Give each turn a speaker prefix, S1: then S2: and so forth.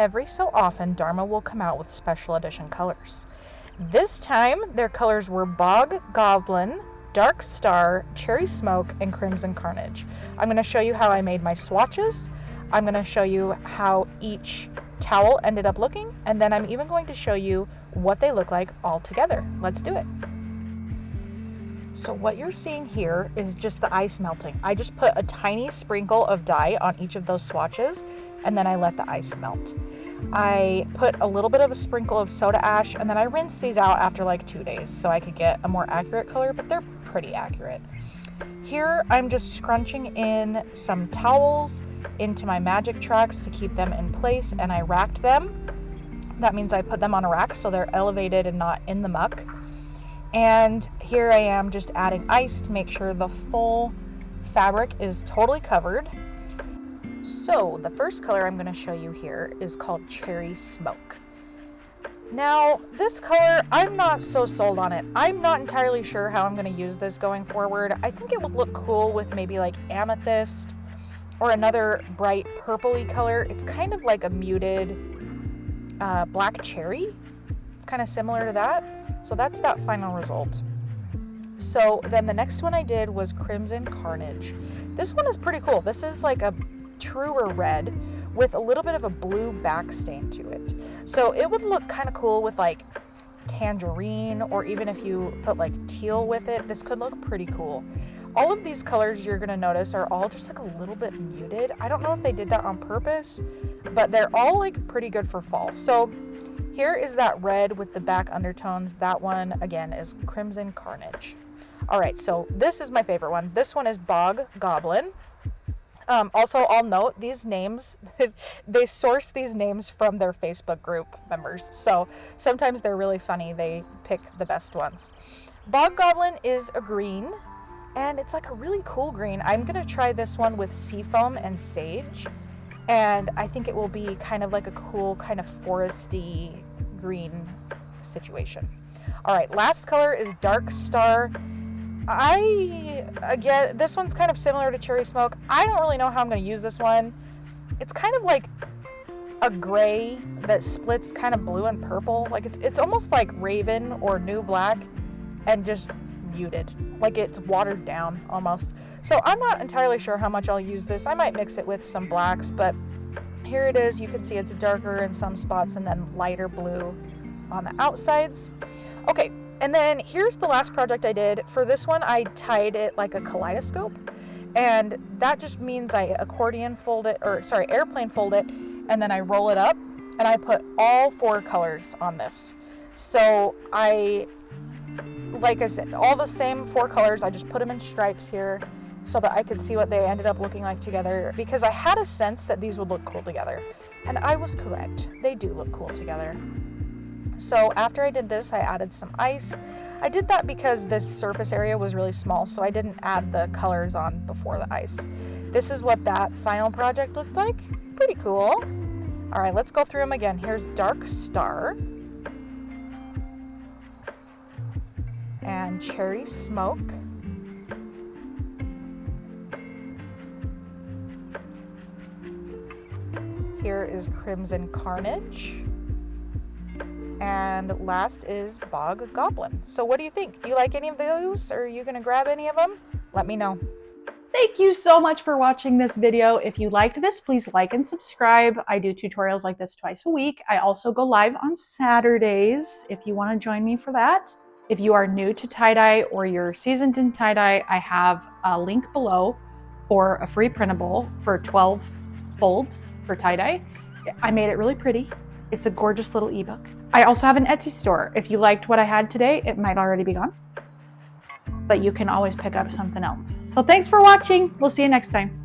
S1: every so often, Dharma will come out with special edition colors. This time, their colors were Bog Goblin, Dark Star, Cherry Smoke, and Crimson Carnage. I'm going to show you how I made my swatches. I'm going to show you how each towel ended up looking, and then I'm even going to show you what they look like all together. Let's do it. So what you're seeing here is just the ice melting. I just put a tiny sprinkle of dye on each of those swatches, and then I let the ice melt. I put a little bit of a sprinkle of soda ash, and then I rinsed these out after like 2 days so I could get a more accurate color, but they're pretty accurate. Here I'm just scrunching in some towels into my magic tracks to keep them in place, and I racked them. That means I put them on a rack so they're elevated and not in the muck. And here I am just adding ice to make sure the full fabric is totally covered. So the first color I'm going to show you here is called Cherry Smoke. Now this color, I'm not so sold on it. I'm not entirely sure how I'm going to use this going forward. I think it would look cool with maybe like amethyst or another bright purpley color. It's kind of like a muted black cherry. It's kind of similar to that. So that's that final result. So then the next one I did was Crimson Carnage. This one is pretty cool. This is like a truer red with a little bit of a blue back stain to it. So it would look kind of cool with like tangerine, or even if you put like teal with it, this could look pretty cool. All of these colors you're gonna notice are all just like a little bit muted. I don't know if they did that on purpose, but they're all like pretty good for fall. So here is that red with the back undertones. That one again is Crimson Carnage. All right, so this is my favorite one. This one is Bog Goblin. Also, I'll note these names, they source these names from their Facebook group members. So sometimes they're really funny. They pick the best ones. Bog Goblin is a green, and it's like a really cool green. I'm going to try this one with seafoam and sage, and I think it will be kind of like a cool kind of foresty green situation. All right, last color is Dark Star. Again, this one's kind of similar to Cherry Smoke. I don't really know how I'm going to use this one. It's kind of like a gray that splits kind of blue and purple. Like it's almost like Raven or New Black and just muted. Like it's watered down almost. So I'm not entirely sure how much I'll use this. I might mix it with some blacks, but here it is. You can see it's darker in some spots and then lighter blue on the outsides. Okay. And then here's the last project I did. For this one, I tied it like a kaleidoscope, and that just means I airplane fold it, and then I roll it up, and I put all 4 colors on this. So like I said, all the same 4 colors, I just put them in stripes here so that I could see what they ended up looking like together, because I had a sense that these would look cool together, and I was correct. They do look cool together. So after I did this, I added some ice. I did that because this surface area was really small, so I didn't add the colors on before the ice. This is what that final project looked like. Pretty cool. All right, let's go through them again. Here's Dark Star and Cherry Smoke. Here is Crimson Carnage. And last is Bog Goblin. So what do you think? Do you like any of those? Or are you gonna grab any of them? Let me know. Thank you so much for watching this video. If you liked this, please like and subscribe. I do tutorials like this twice a week. I also go live on Saturdays if you wanna join me for that. If you are new to tie-dye or you're seasoned in tie-dye, I have a link below for a free printable for 12 folds for tie-dye. I made it really pretty. It's a gorgeous little ebook. I also have an Etsy store. If you liked what I had today, it might already be gone, but you can always pick up something else. So thanks for watching. We'll see you next time.